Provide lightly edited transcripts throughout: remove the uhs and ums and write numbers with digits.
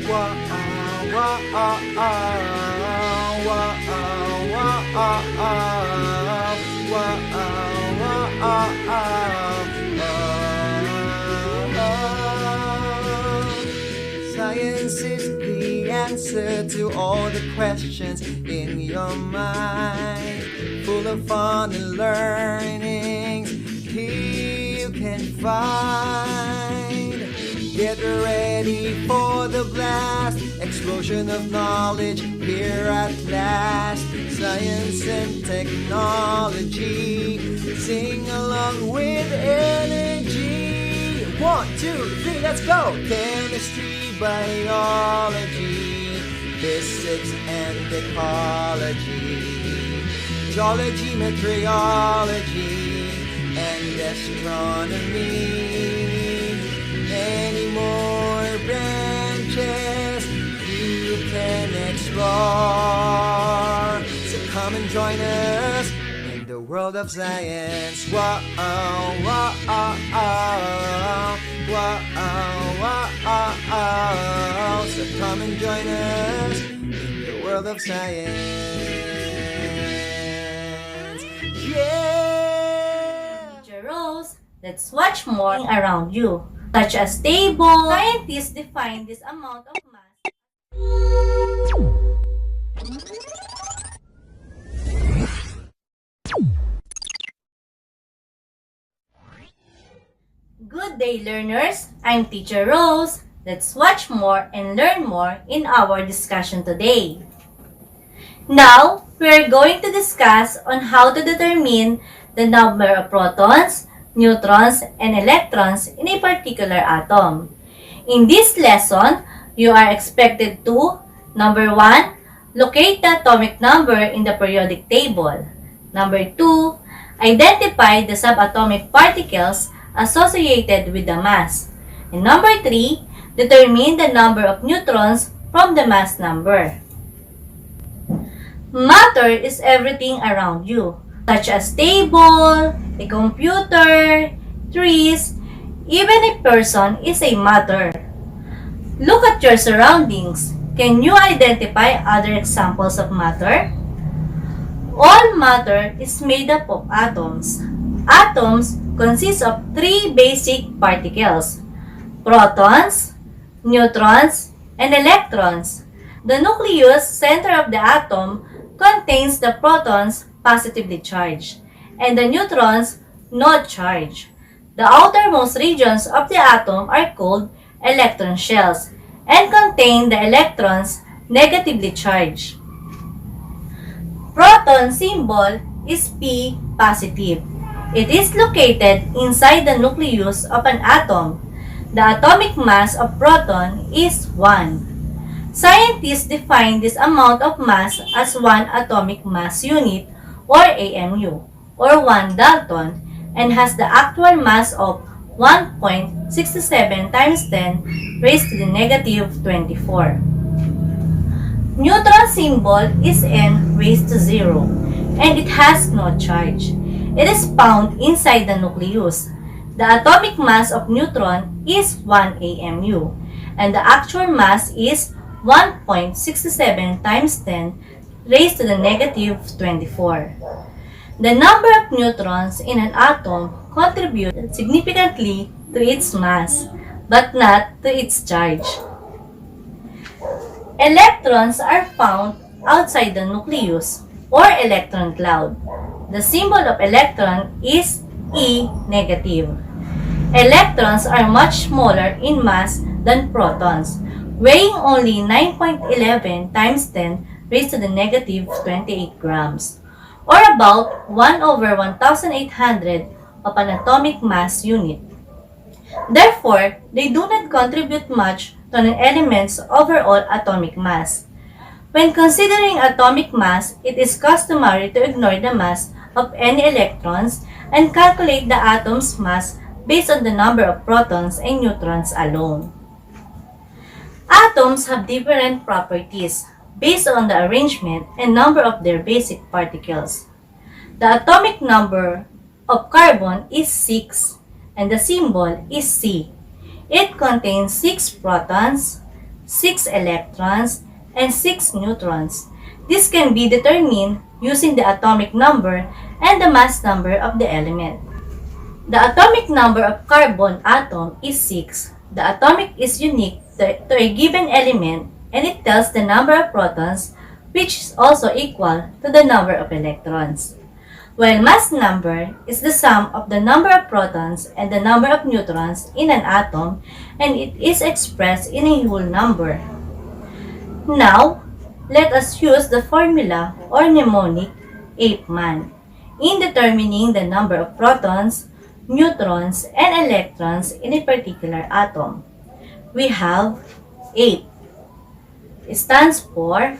Wow, wow, wow, Science is the answer to all the questions in your mind, full of fun and learnings here you can find. Get ready for the blast, explosion of knowledge here at last. Science and technology, sing along with energy. 1, 2, 3, let's go! Chemistry, biology, physics and ecology, geology, meteorology, and astronomy. Many more branches you can explore. So come and join us in the world of science. Whoa, whoa, whoa, whoa, whoa. So come and join us in the world of science. Yeah! Teacher Rose, let's watch more around you, such as table. Scientists define this amount of mass. Good day, learners. I'm Teacher Rose. Let's watch more and learn more in our discussion today. Now, we're going to discuss on how to determine the number of protons, neutrons, and electrons in a particular atom. In this lesson, you are expected to, number 1, locate the atomic number in the periodic table. Number 2, identify the subatomic particles associated with the mass. And number 3, determine the number of neutrons from the mass number. Matter is everything around you, such as table, a computer, trees, even a person is a matter. Look at your surroundings. Can you identify other examples of matter? All matter is made up of atoms. Atoms consist of 3 basic particles: protons, neutrons, and electrons. The nucleus center of the atom contains the protons positively charged and the neutrons not charged. The outermost regions of the atom are called electron shells and contain the electrons negatively charged. Proton symbol is P positive. It is located inside the nucleus of an atom. The atomic mass of proton is 1. Scientists define this amount of mass as 1 atomic mass unit or AMU or 1 Dalton and has the actual mass of 1.67 times 10 raised to the negative 24. Neutron symbol is N raised to 0 and it has no charge. It is found inside the nucleus. The atomic mass of neutron is 1 AMU and the actual mass is 1.67 times 10 raised to the negative 24. The number of neutrons in an atom contribute significantly to its mass, but not to its charge. Electrons are found outside the nucleus or electron cloud. The symbol of electron is E negative. Electrons are much smaller in mass than protons, weighing only 9.11 times 10 raised to the negative 28 grams, or about 1 over 1,800 of an atomic mass unit. Therefore, they do not contribute much to an element's overall atomic mass. When considering atomic mass, it is customary to ignore the mass of any electrons and calculate the atom's mass based on the number of protons and neutrons alone. Atoms have different properties based on the arrangement and number of their basic particles. The atomic number of carbon is 6 and the symbol is C. It contains 6 protons, 6 electrons, and 6 neutrons. This can be determined using the atomic number and the mass number of the element. The atomic number of carbon atom is 6. The atomic is unique to a given element and it tells the number of protons, which is also equal to the number of electrons. While mass number is the sum of the number of protons and the number of neutrons in an atom, and it is expressed in a whole number. Now, let us use the formula or mnemonic APMAN in determining the number of protons, neutrons, and electrons in a particular atom. We have 8. It stands for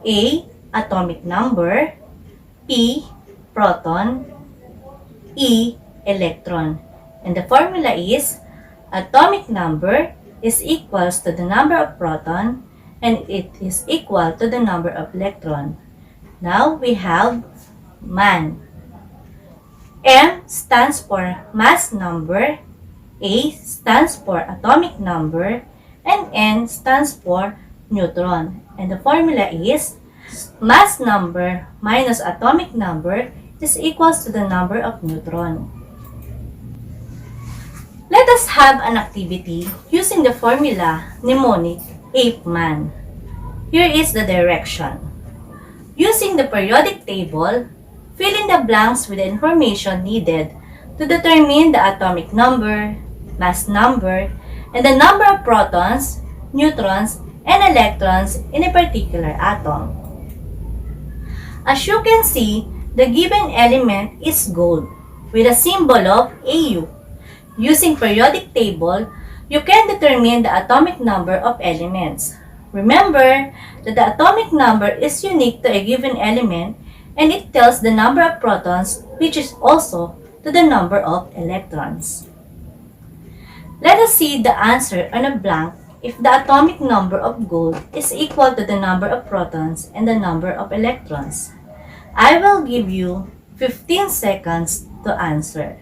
A. Atomic number, P. Proton, E. Electron. And the formula is atomic number is equals to the number of proton and it is equal to the number of electron. Now we have MAN. M stands for mass number, A stands for atomic number, and N stands for neutron. And the formula is mass number minus atomic number is equals to the number of neutron. Let us have an activity using the formula mnemonic APMAN. Here is the direction. Using the periodic table, fill in the blanks with the information needed to determine the atomic number, mass number, and the number of protons, neutrons, and electrons in a particular atom. As you can see, the given element is gold with a symbol of Au. Using periodic table, you can determine the atomic number of elements. Remember that the atomic number is unique to a given element and it tells the number of protons, which is also to the number of electrons. Let us see the answer on a blank if the atomic number of gold is equal to the number of protons and the number of electrons. I will give you 15 seconds to answer.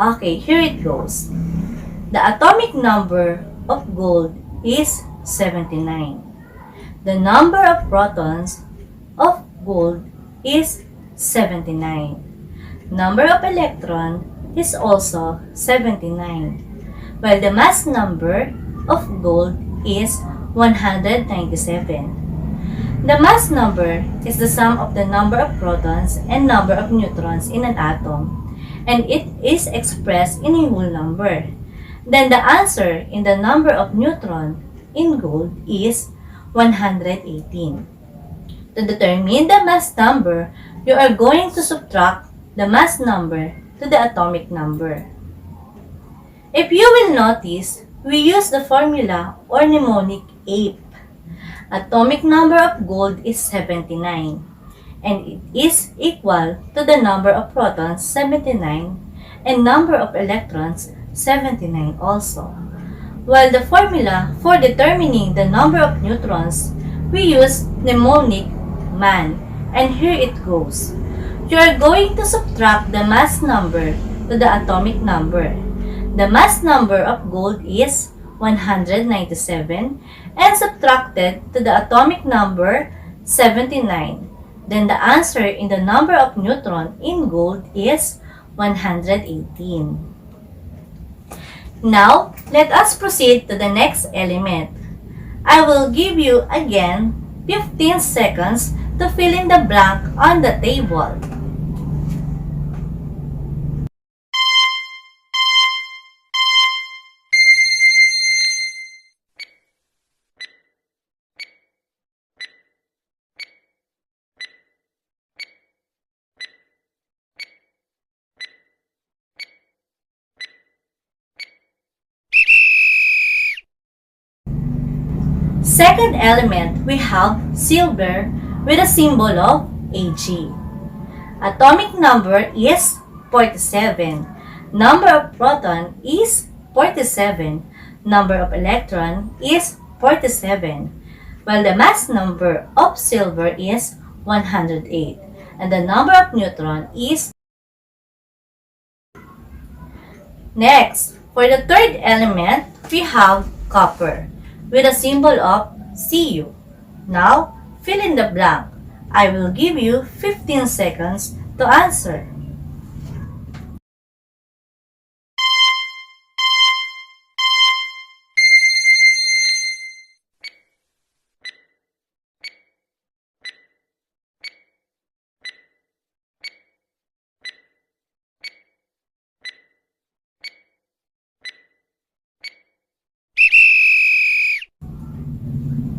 Okay, here it goes. The atomic number of gold is 79. The number of protons of gold is 79. Number of electron is also 79. While the mass number of gold is 197. The mass number is the sum of the number of protons and number of neutrons in an atom, and it is expressed in a whole number. Then the answer in the number of neutron in gold is 118. To determine the mass number, you are going to subtract the mass number to the atomic number. If you will notice, we use the formula or mnemonic APE. Atomic number of gold is 79, and it is equal to the number of protons 79 and number of electrons 79 also. While the formula for determining the number of neutrons, we use mnemonic MAN, and here it goes. You are going to subtract the mass number to the atomic number. The mass number of gold is 197 and subtracted to the atomic number 79. Then the answer in the number of neutron in gold is 118. Now, let us proceed to the next element. I will give you again 15 seconds to fill in the blank on the table. Second element, we have silver with a symbol of Ag. Atomic number is 47. Number of proton is 47. Number of electron is 47. While the mass number of silver is 108. And the number of neutron is. Next, for the third element, we have copper with a symbol of Cu. Now, fill in the blank. I will give you 15 seconds to answer.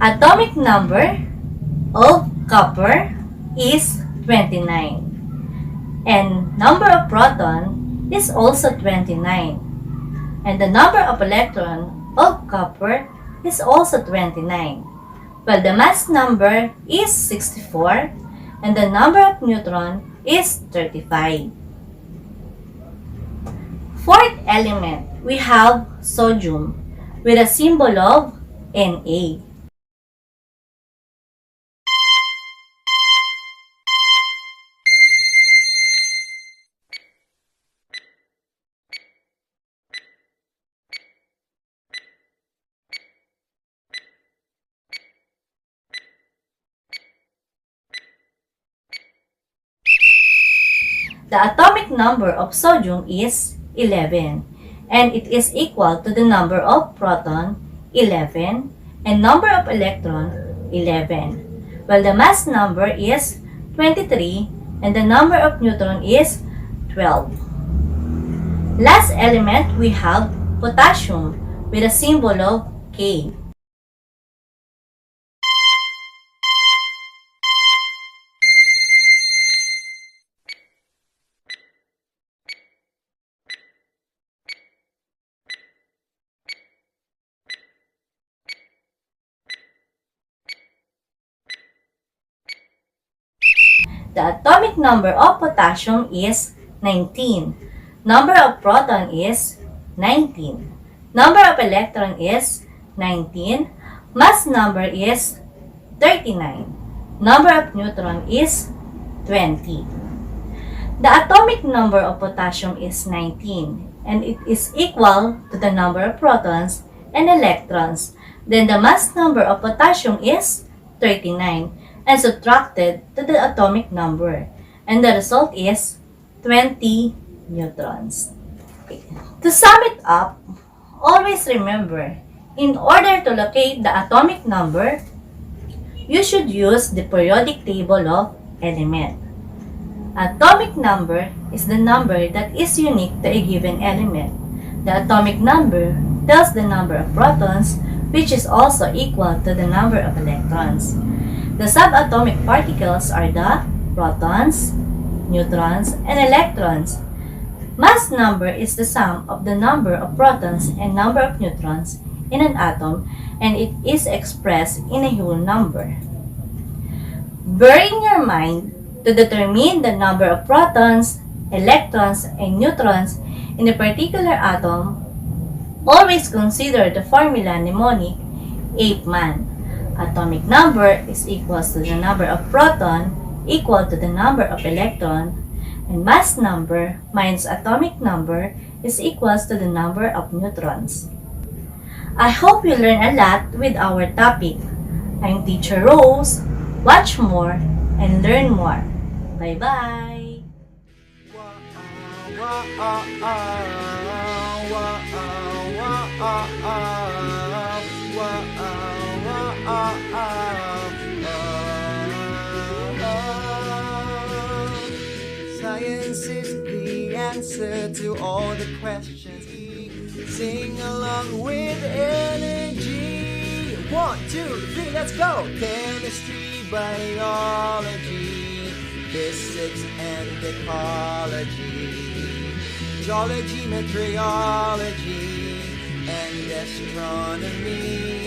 Atomic number of copper is 29. And number of proton is also 29. And the number of electron of copper is also 29. While the mass number is 64 and the number of neutron is 35. Fourth element, we have sodium with a symbol of Na. The atomic number of sodium is 11, and it is equal to the number of proton, 11, and number of electron, 11, while the mass number is 23, and the number of neutron is 12. Last element, we have potassium with a symbol of K. The atomic number of potassium is 19. Number of proton is 19. Number of electron is 19. Mass number is 39. Number of neutron is 20. The atomic number of potassium is 19, and it is equal to the number of protons and electrons. Then the mass number of potassium is 39. And subtracted to the atomic number. And the result is 20 neutrons. Okay. To sum it up, always remember, in order to locate the atomic number, you should use the periodic table of element. Atomic number is the number that is unique to a given element. The atomic number tells the number of protons, which is also equal to the number of electrons. The subatomic particles are the protons, neutrons, and electrons. Mass number is the sum of the number of protons and number of neutrons in an atom, and it is expressed in a whole number. Bear in your mind to determine the number of protons, electrons, and neutrons in a particular atom. Always consider the formula mnemonic 8-man. Atomic number is equals to the number of proton equal to the number of electron, and mass number minus atomic number is equals to the number of neutrons. I hope you learn a lot with our topic. I'm Teacher Rose. Watch more and learn more. Bye-bye! Science is the answer to all the questions. Sing along with energy. 1, 2, 3, let's go! Chemistry, biology, physics and ecology, geology, meteorology, and astronomy.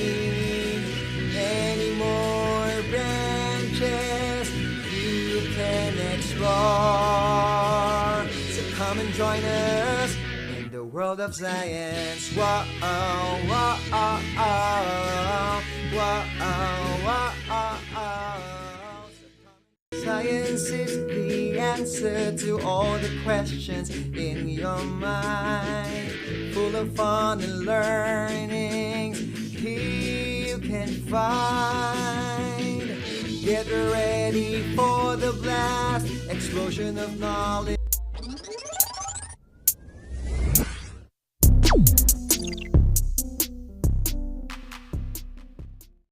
Any more branches you can explore. explore. So come and join us in the world of science. Whoa, whoa, whoa, whoa, whoa. Science is the answer to all the questions in your mind. Full of fun and learnings, here you can find. Get ready for the blast, explosion of knowledge.